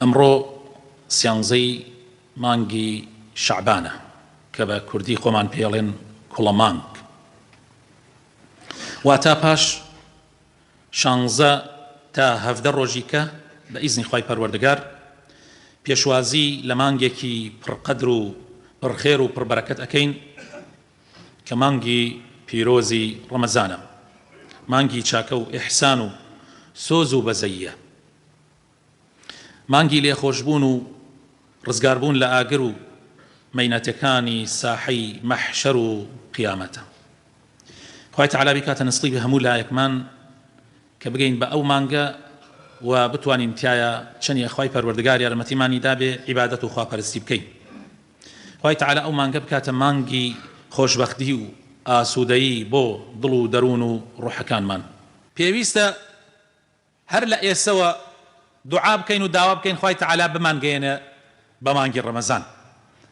ئەمڕۆ سیانزەی مانگی شەعبانە کە بە کوردی خۆمان پێڵێن کوڵە مانگ، واتە پاش 16 تا 17 ڕۆژی کە بە ئیزنی خوای پەروەردگار پێشوازی لە مانگێکی پڕقەدر و پڕخێر و پڕبەرەکەت ئەکەین کە مانگی پیرۆزی ڕەمەزانە، مانگی چاکە و ئیحسان و سۆز و بەزەییە، مانگی لێخۆشبوون و ڕزگاربوون لە ئاگر و مەینەتەکانی ساحەی مەحشەر و قیامەتە. خوای تەعالا بیکاتە نسڵیبی هەموو لایەکمان کە بگەین بە ئەو مانگە و بتوانین تایە چەندی خوای پەروەردگار یارمەتیمانی دابێ عیبادەت و خواپەرستی بکەین. خوای تەعالا ئەو مانگە بکاتە مانگی خۆشبەختی و ئاسوودەیی بۆ دڵ و دەروون و ڕوحەکانمان. پێویستە هەر لە ئێسەوە دوعا بکەین و داوا بکەین خوای تەعالا بمانگەێنە بە مانگی ڕەمەزان.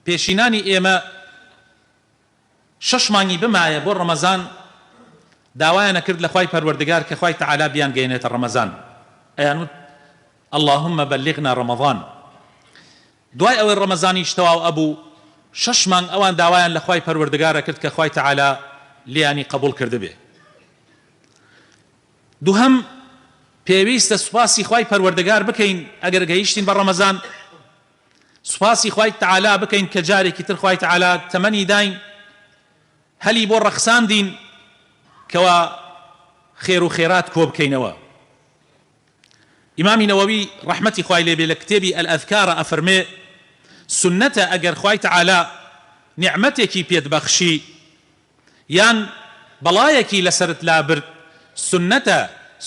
پێشینانی ئێمە 6 مانگی بمایە بۆ ڕەمەزان داوایان نەکرد لە خوای پەروەردگار کە خوای تەعالا بیانگەێنێتە ڕەمەزان، ئەیانوت اللهم بلغنا ڕەمەضان. دوای ئەوەی ڕەمەزانیش تەواو ئەبوو 6 مانگ ئەوان داوایان لە خوای پەروەردگارە کرد کە خوای تەعالا لیانی قبول کردبێ. دووهەم پێویستە سوپاسی خوای پەروەردگار بکەین ئەگەر گەیشتین بە ڕەمەزان، سوپاسی خوای تەعالا بکەین کە جارێکی تر خوای تەعالا تەمەنی داین هەلی بۆ ڕەخساندین کەوا خێر و خێرات کۆ بکەینەوە. ئیمامی نەوەوی ڕەحمەتی خوای لێبێ لە کتێبی ئەلئەذکارە ئەفەرمێ سنەتە ئەگەر خوای تەعالا نیعمەتێکی پێت بەخشی یان بەڵایەکی لەسەرت لابرد، سنەتە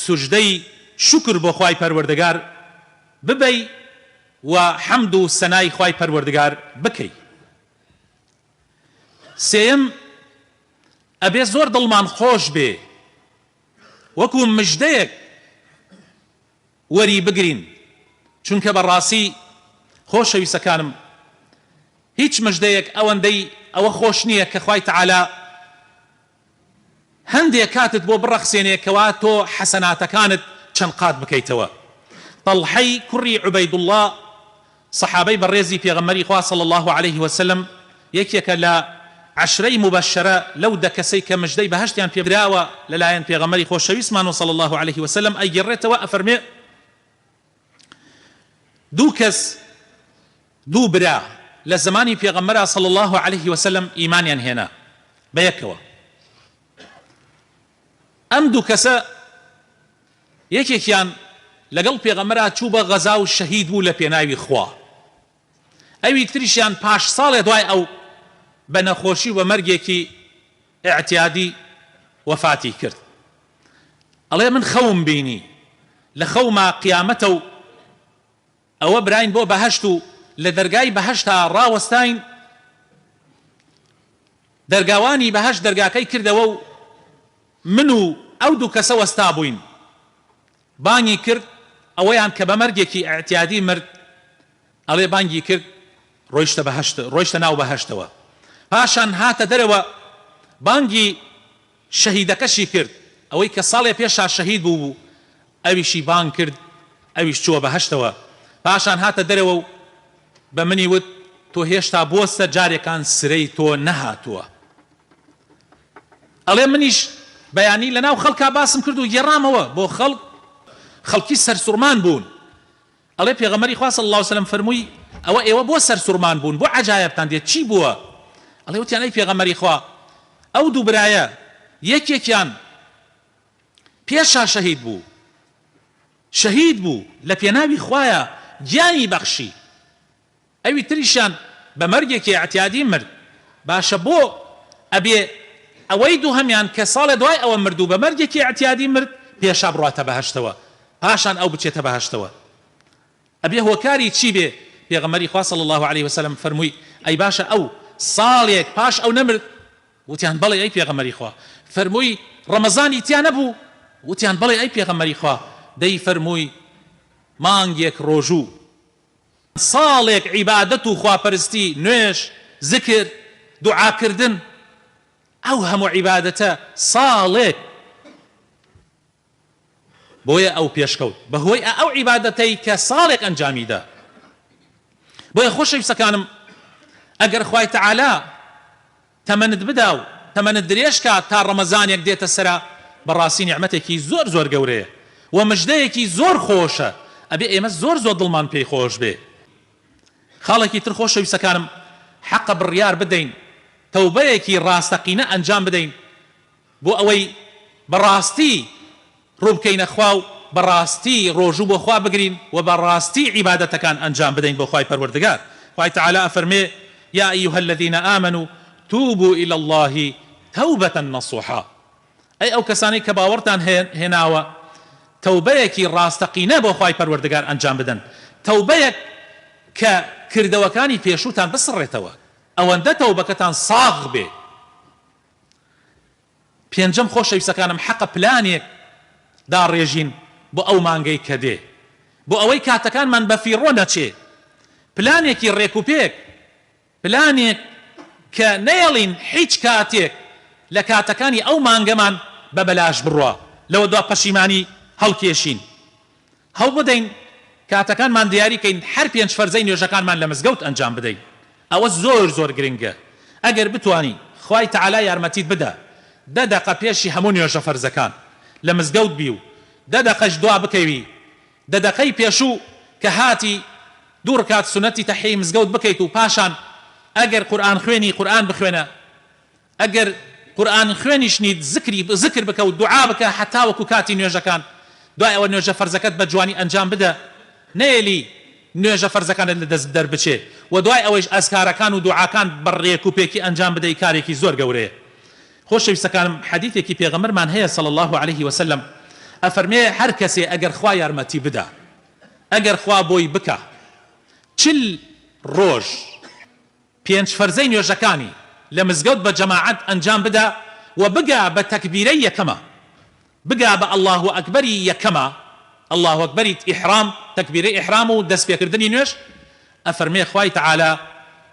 سوژدەی شکر بۆ خوای پەروەردگار ببەی و حەمد و سەنای خوای پەروەردگار بکەی. سێیەم ئەبێ زۆر دڵمان خۆش بێ وەکو مژدەیەک وەری بگرین، چونکە بەڕاستی خۆشەویستەکانم هیچ مژدەیەک ئەوەندەی ئەوە خۆش نییە کە خوای تەعالا هەندێک کاتت بۆ بڕەخسێنێکەوە تۆ حەسەناتەکانت چەند قات بکەیتەوە. طەلحەی کوڕی عوبەیدوڵڵا سەحابەی بەڕێزی پێغەمبەری خوا صلی الله عليه وسلم یەکێکە لە عشرەی مبەشەرە لەو دەکەسەی کە مژدەی بەهەشتیان پێدراوە لەلایەن پێغەمبەری خۆشەویستمان صلی الله عليه وسلم ئەیگەڕێتەوە ئەفەرمێ دوو کەس دوو برا لە زمانی پێغەمبەرا صلی الله عليه وسلم ئیمانیان هێنا بەیەکەوە. ئەم دوو کەسە یەکێکیان لەگەڵ پێغەمبەرا چوو بە غەزا و شەهید بوو لە پێناوی خوا، ئەوی تریشیان پاش ساڵێ دوای ئەو بە نەخۆشی و مەرگێکی ئیعتیادی وەفاتی کرد. ئەڵێ من خەوم بینی لە خەوما قیامەتە و ئەوە براین بۆ بەهەشت و لە دەرگای بەهەشتا ڕاوەستاین، دەرگاوانی بەهەشت دەرگاکەی کردەوە و من و ئەو دوو کەسە وەستا بووین، بانگی کرد ئەوەیان کە بە مەرگێکی ئیعتیادی مرد، ئەڵێ بانگی کرد ڕۆیشتە ناو بەهەشتەوە. پاشان هاتە دەرەوە بانگی شەهیدەکەشی کرد، ئەوەی کە ساڵێ پێشا شەهید بوو ئەویشی بانگ کرد، ئەویش چووە بەهەشتەوە. پاشان هاتە دەرەوە و بە منی وت تۆ هێشتا بۆستە جارێکان سرەی تۆ نەهاتووە. ئەڵێ منیش بەیانی لە ناو خەڵکا باسم کرد و گێڕامەوە بۆ خەڵکی سەرسوڕمان بوون. ئەڵێ پێغەمبەری خوا صلی الله عليه وسلم فەرمووی ئەوە ئێوە بۆ سەرسوڕمان بوون، بۆ عەجایبتان دێت چی بووە؟ ئەڵێ وتیان ئەی پێغەمبەری خوا ئەو دوو برایە یەکێکیان پێشا شەهید بوو لە پێناوی خوایە گیانی بەخشی، ئەوی تریشیان بە مەرگێکی ئیعتیادی مرد، باشە بۆ ئەبێ ئەوەی دوو هەمیان کە ساڵێ دوای ئەوە مرد و بە مەرگێکی ئیعتیادی مرد پێشا بڕاتە بەهەشتەوە، پاشان ئەو بچێتە بەهەشتەوە. ئەبێ هۆکاری چی بێ؟ پێغەمبەری خوا صلی الله عليه وسلم فەرمووی ئەی باشە ئەو ساڵێک پاش ئەو نەمرد؟ وتیان بەڵێ ئەی پێغەمبەری خوا. فەرمووی ڕەمەزانی تیا نەبوو؟ وتیان بەڵێ ئەی پێغەمبەری خوا. دەی فەرمووی مانگێک ڕۆژوو ساڵێک عیبادەت و خواپەرستی، نوێژ، زکر، دوعاکردن، ئەو هەموو عیبادەتە ساڵێک بۆیە ئەو پێشکەوت بەهۆی ئەو عیبادەتەی کە ساڵێک ئەنجامیدا بۆیە خۆشەویستەکانم ئەگەر خوای تەعالا تەمەنت بدا و تەمەنت درێژ کات تا ڕەمەزانێک دێتە سەرا بەڕاستی نیعمەتێکی زۆر زۆر گەورەیە و مژدەیەکی زۆر خۆشە ئەبێ ئێمە زۆر زۆر دڵمان پێی خۆش بێ. خاڵێکی تر خۆشەویستەکانم حەقە بڕیار بدەین تەوبەیەکی ڕاستەقینە ئەنجام بدەین بۆ ئەوەی بەڕاستی ڕووبکەینە خوا و بەڕاستی ڕۆژوو بۆ خوا بگرین و بەڕاستی عیبادەتەکان ئەنجام بدەین بۆ خوای پەروەردگار. خوای تەعالا ئەفەرمێ یا ئەیها الذین آمنوا توبوا إلى الله توبة نصوحا. ئەی ئەو کەسانەی کە باوەڕتان هێناوە تەوبەیەکی ڕاستەقینە بۆ خوای پەروەردگار ئەنجام بدەن، تەوبەیەک کە کردەوەکانی پێشووتان بسڕێتەوە، ئەوەندە تەوبەکەتان ساغ بێ. پێنجەم خۆشەویستەکانم حەقە پلانێک داڕێژین بۆ ئەو مانگەی کە دێ، بۆ ئەوەی کاتەکانمان بەفیڕۆ نەچێ، پلانێکی ڕێکوپێک، پلانێک کە نەیەڵین هیچ کاتێک لە کاتەکانی ئەو مانگەمان بەبەلاش بڕوە لەوە دوا پەشیمانی هەڵکێشین. هەڵ بدەین کاتەکانمان دیاریکەین هەر 5 فەرزەی نوێژەکانمان لە مزگەوت ئەنجام بدەین. ئەوە زۆر زۆر گرنگە. ئەگەر بتوانی خوای تەعالا یارمەتیت بدە 10 دقە پێشی هەموو نوێژە فەرزەکان لە مزگەوت بی و 10 دقەش دوا بکەوی، 10 دقەی پێشوو کە هاتی 2 ڕکات سونەتی تەحیەی مزگەوت بکەیت و پاشان ئەگەر قورئان خوێنی قورئان بخوێنە، ئەگەر قورئان خوێنیشنیت زکر بکە و دوعا بکە حتا وەکو کاتی نوێژەکان. دوای ئەوە نوێژە فەرزەکەت بە جوانی ئەنجام بدە، نەیەلی نوێژە فەرزەکانت لە دەست دەربچێ و دوای ئەوەیش ئەزکارەکان و دوعاکان بەڕێک و پێکی ئەنجام بدەی، کارێکی زۆر گەورەیە. خۆشەویستەکانم حەدیثێکی پێغەمبەرمان هەیە صلی الله عليه وسلم ئەفەرمێ هەر کەسێ ئەگەر خوا یارمەتی بدا، ئەگەر خوا بۆی بکە 40 ڕۆژ 5 فەرزەی نوێژەکانی لە مزگەوت بە جەماعەت ئەنجام بدا و بگا بە تەکبیرەی یەکەمە، بگا بە الله ئەکبەری یەکەمە، الله ئەکبەری ئیحرام، تەکبیرەی ئیحرام و دەست پێکردنی نوێژ، ئەفەرمێ خوای تەعالا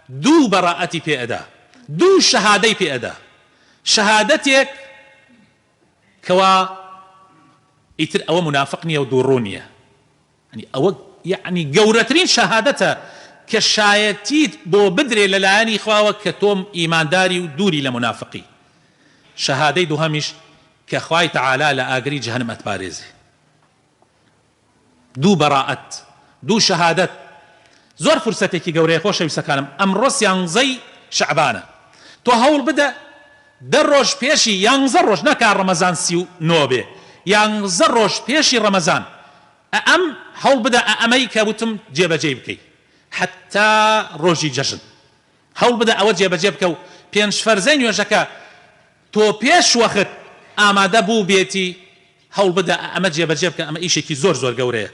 2 بەڕائەتی پێ ئەدا، 2 شەهادەی پێ ئەدا. شەهادەتێک کەوا ئیتر ئەوە منافق نییە و دووڕوو نییە، ئەوە یعنی گەورەترین شەهادەتە کە شایەتیت بۆ بدرێ لەلایەنی خواوە کە تۆم ئیمانداری و دووری لە منافقی. شەهادەی دووهەمیش کە خوای تەعالا لە ئاگری جەهەنەم ئەتپارێزێ. 2 بەڕائەت، 2 شەهادەت. زۆر فرسەتێکی گەورەیە خۆشەویستەکانم. ئەمڕۆ 11 شەعبانە، تۆ هەوڵ بدە 10 ڕۆژ پێشی 11 ڕۆژ نەکا ڕەمەزان 39 بێ، 11 ڕۆژ پێشی ڕەمەزان ئەم هەوڵ بدە ئەمەی کە وتم جێبەجێ بکەی حتا ڕۆژی جەژن. هەوڵ بدە ئەوە جێبەجێ بکە و 5 فەرزەی نوێژەکە تۆ پێش وەخت ئامادە بوو بێتی، هەوڵ بدە ئەمە جێبەجێ بکە. ئەمە ئیشێکی زۆر زۆر گەورەیە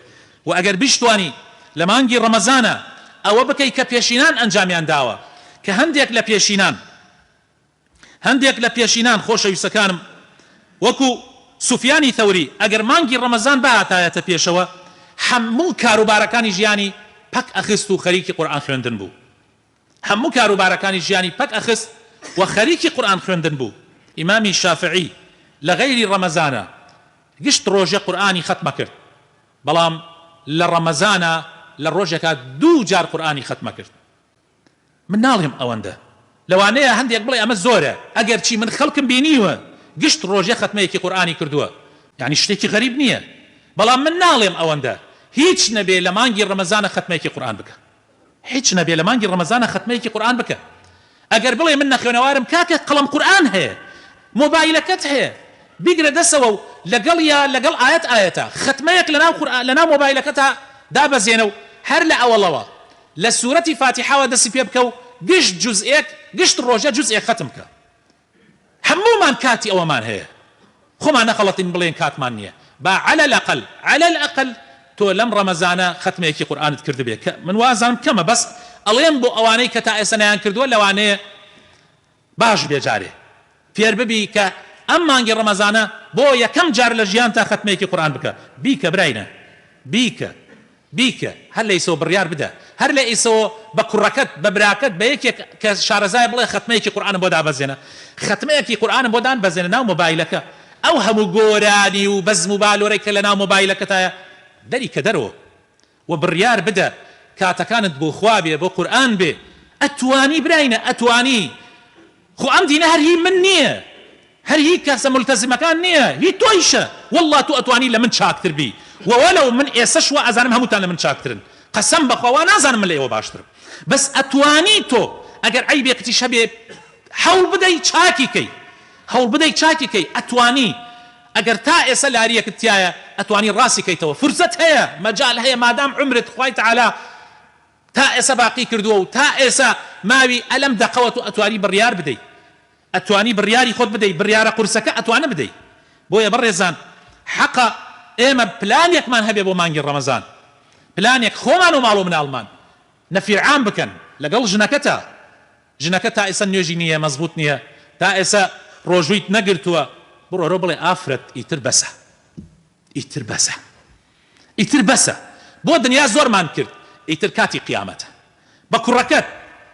و ئەگەر بیشتوانی لە مانگی ڕەمەزانە ئەوە بکەی کە پێشینان ئەنجامیان داوە، کە هەندێک لە پێشینان خۆشەویستەکانم وەکو سوفیانی ثەوری ئەگەر مانگی ڕەمەزان بەهاتایەتە پێشەوە هەموو کاروبارەکانی ژیانی پەک ئەخست و خەریکی قورئان خوێندن بوو، هەموو کاروبارەکانی ژیانی پەک ئەخست و خەریکی قورئان خوێندن بوو. ئیمامی شافعی لە غەیری ڕەمەزانە گشت ڕۆژێ قورئانی ختمە کرد، بەڵام لە ڕەمەزانە لە ڕۆژێکە 2 جار قورئانی ختمە کرد. من ناڵێم ئەوەندە، لەوانەیە هەندێک بڵێ ئەمە زۆرە، ئەگەر چی من خەڵکم بینیوە گشت ڕۆژێ ختمەیەکی قورئانی کردووە، یعنی شتێکی غەریب نییە، بەڵام من ناڵێم ئەوەندە هیچ نەبێ لە مانگی ڕەمەزانە ختمەیەکی قورئان بکە، هیچ نەبێ لە مانگی ڕەمەزانە ختمەیەکی قورئان بکە. ئەگەر بڵێ من نەخوێنەوارم کاکە قەڵەم قورئان هەیە، مۆبایلەکەت هەیە، بیگرە دەسەوە و لەگەڵ ئاەتە ختمەیەک لەناو مۆبایلەکەتە دابەزێنە و هەر لە ئەوەڵەوە لە سوورەتی فاتیحەوە دەستی پێ بکە و گشت جوزئێک گشت ڕۆژە جوزئێک ختم بکە. هەموومان کاتی ئەوەمان هەیە، خۆمان نەخەڵەتین بڵێن کاتمان نییە. با على الأقل تۆ لەم ڕەمەزانە ختمەیەکی قورئانت کردبێ، کە من وازانم کەمە، بەس ئەڵێم بۆ ئەوانەی کە تا ئێستا نەیان کردووە لەوانەیە باش بێجارێ فێر ببی کە ئەم مانگی ڕەمەزانە بۆ یەکەم جار لە ژیان تا ختمەیەکی قورئان بکە. بیکە براینە، بیکە هەر لە ئیسەوە بڕیار بدە، هەر لە ئیسەوە بە کوڕەکەت بە براکەت بە یەکێک کە شارەزای بڵێ ختمەیەکی قورئانم بۆ دابەزێنە، ختمەیەکی قورئانم بۆ دابەزێنە ناو مۆبایلەکە. ئەو هەموو گۆرانی و بەزم و بالۆرەی کە لە ناو مۆبایلەکەتایە دەری کە دەرەوە و بڕیار بدە کاتەکانت بۆ خوا بێ بۆ قورئان بێ ئەتوانی براینە ئەتوانی خۆ ئەم دینە هەر هی من نییە هەر هی کەسە ملتەزمەکان نییە هی تۆیشە والله تو ئەتوانی لە من چاکتر بی وەوەلەو من ئێسەش وا ئەزانم هەمووتان لە من چاکترن قەسەم بەخوا وا نازانم من لە ئێوە باشترم بەس ئەتوانی تۆ ئەگەر عەیبێکتیش هەبێ هەوڵ بدەی چاکی کەی هەوڵ بدەی چاکی کەی ئەتوانی ئەگەر تا ئێستا لاریەکت تایە ئەتوانی ڕاستی کەیتەوە فرسەت هەیە مەجال هەیە مادام عمرت خوای تەعالا تا ئێستا باقی کردووە و تا ئێستا ماوی ئەلەم دەقەوە تو ئەتوانی بڕیار بدەی ئەتوانی بڕیاری خۆت بدەی بڕیارە قورسەکە ئەتوانە بدەی بۆیە بەڕێزان حەقە ئێمە پلانێکمان هەبێ بۆ مانگی ڕەمەزان پلانێک خۆمان و ماڵ و مناڵمان نەفیرعام بکەن لەگەڵ ژنەکە تا ئێستا نوێژی نییە مەزبوط نییە تا ئێستا ڕۆژوویت نەگرتووە بڕۆ بڵێ ئافرەت ئیتر بەسە بۆ دنیا زۆرمان کرد ئیتر کاتی قیامەتە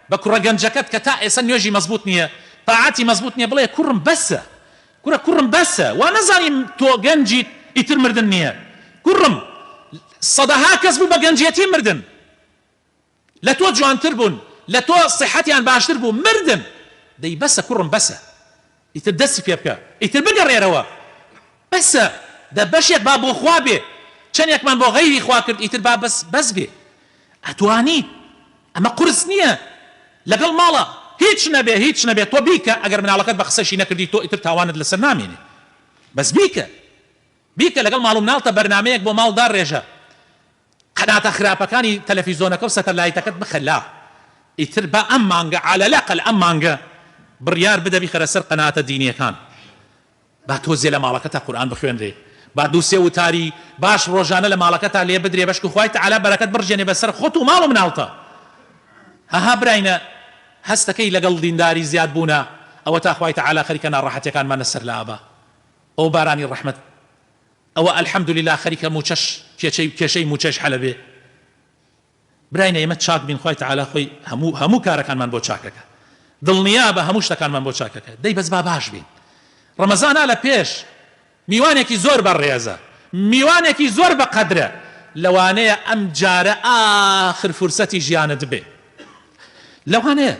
بە کوڕە گەنجەکەت کە تا ئێستا نوێژی مەزبوط نییە تاعاتی مەزبوط نییە بڵێ کوڕم بەسە کوڕم بەسە وا نەزانیم تۆ گەنجیت ئیتر مردن نییە کوڕم سەدەها کەس بوو بە گەنجێتی مردن لە تۆ جوانتر بوون لە تۆ صحەتیان باشتر بوو مردن دەی بەسە کوڕم بەسە ئیتر دەستی پێ بکە ئیتر بگەڕێرەوە بەسە دە بەشێک با بۆ خوا بێ چەندێکمان بۆ غەیری خوا کرد ئیتر با بەس بێ ئەتوانی ئەمە قورس نییە لەگەڵ ماڵە هیچ نەبێ تۆ بیکە ئەگەر مناڵەکەت بە قسەشی نەکردی تۆ ئیتر تاوانت لەسەر نامێنێ بەس بیکە لەگەڵ ماڵ و مناڵتە بەرنامەیەک بۆ ماڵدا ڕێژە قەناتە خراپەکانی تەلەڤیزۆنەکە و سەتەلایتەکەت بخەلا ئیتر بە ئەم مانگە عەلە لەقەل ئەم مانگە بڕیار بدە بیخەرە سەر قەناتە دینیەکان با تۆزێ لە ماڵەکەتا قورئان بخوێنرێ با دووسێ وتاری باش ڕۆژانە لە ماڵەکەتا لێ بدرێ بەشکی خوای تەعالا بەرەکەت بڕژێنێ بەسەر خۆت و ماڵ و مناڵتە هەها براینە هەستەکەی لەگەڵ دینداری زیاد بوونە ئەوە تا خوای تەعالا خەریکە ناڕەحەتیەکانمانە سەر لە ئابا ئەو بارانی ڕەحمەت ئەوە ئەلحەمدولیلا خەریکە موچەش کێشەی موچەش حەلە بێ براینە ئێمە چاک بین خوای تەعالا خۆی هەموو کارەکانمان بۆ چاکەکە دڵنیا بە هەموو شتەکانمان بۆ چاکەکە دەی بەس با باش بین ڕەمەزانە لە پێش میوانێکی زۆر بەڕێزە میوانێکی زۆر بە قەدرە لەوانەیە ئەم جارە ئاخر فرسەتی ژیانت بێ لەوانەیە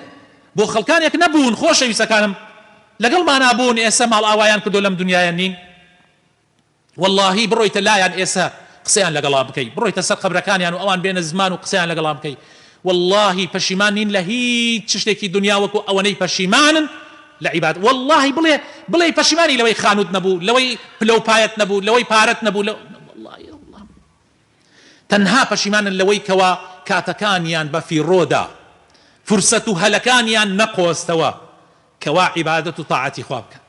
بۆ خەڵکانێک نەبوون خۆشەویستەکانم لەگەڵمان نابوون ئێستا ماڵ ئاوایان کردو لەم دنیایە نین واللهی بڕۆیتە لایەن ئێستا قسەیان لەگەڵا بکەی بڕۆیتە سەر قەبرەکانیان و ئەوان بێنە زمان و قسەیان لەگەڵا بکەی واللهی پەشیمان نین لە هیچ شتێکی دنیا وەکو ئەوەنەی پەشیمانن لە عیباد واللهی بڵێ پەشیمانی لەوەی خانوت نەبوو لەوەی پلەپایەت نەبوو لەوەی پارەت نەبوو والله تەنها پەشیمانن لەوەی کەوا کاتەکانیان بە فیڕۆدا فرسەت و هەلەکانیان نەقۆستەوە کەوا عیبادەت و تاعەتی خوا بکەن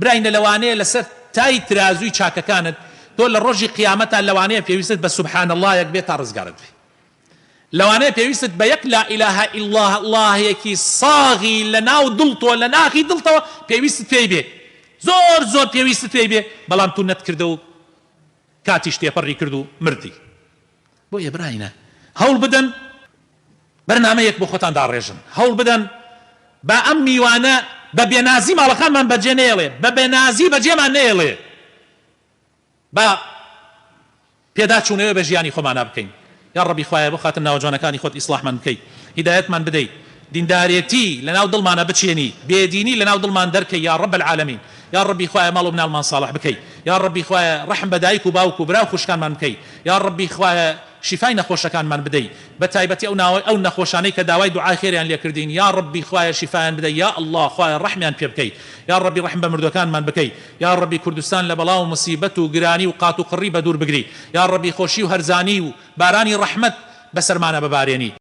براینە لەوانەیە لەسەر تای ترازووی چاکەکانت تۆ لە ڕۆژی قیامەتە لەوانەیە پێویستت بە سوبحان الله یەک بێت تا ڕزگارت بێ لەوانەیە پێویستت بە یەک لا ئیلاهە ئیلا اللهەیەکی ساغی لە ناو دڵتەوە لە ناخی دڵتەوە پێویستت پێی بێ زۆر پێویستت پێی بێ بەڵام تو نەتکردە و کاتیش تێپەڕی کرد و مردی بۆیە براینە هەوڵ بدەن بەرنامەیەک بۆ خۆتان داڕێژن هەوڵ بدەن بە ئەم میوانە بە بێنازی ماڵەکانمان بەجێ نێڵێ بە بێنازی بەجێمان نێڵێ بە پێداچوونەوە بە ژیانی خۆمانە بکەین یا ڕەبی خوایە بۆ خاتر ناوەجوانەکانی خۆت ئیسلاحمان بکەی هیدایەتمان بدەی دیندارێتی لەناو دڵمانە بچێنی بێدینی لەناو دڵمان دەرکەی یا ڕەب العالەمین یا ڕەبی خوایە ماڵ و مناڵمان ساڵح بکەی یا ڕەبی خوایە ڕەحم بە دایک و باوک و برا و خوشکانمان بکەی یا ڕەبی خوایە شیفای نەخۆشەکانمان بدەی بە تایبەتی ئەو نەخۆشانەی کە داوای دوعای خێریان لێکردین یا ڕەبی خوایە شیفایان بدەی یا الله خوایە ڕەحمیان پێ بکەی یا ڕەبی ڕەحم بە مردوەکانمان بکەی یا ڕەبی کوردستان لە بەڵاو مصیبەت و گرانی و قات و قڕی بە دوور بگری یا ڕەبی خۆشی و هەرزانی و بارانی ڕەحمەت بەسەرمانە ببارێنی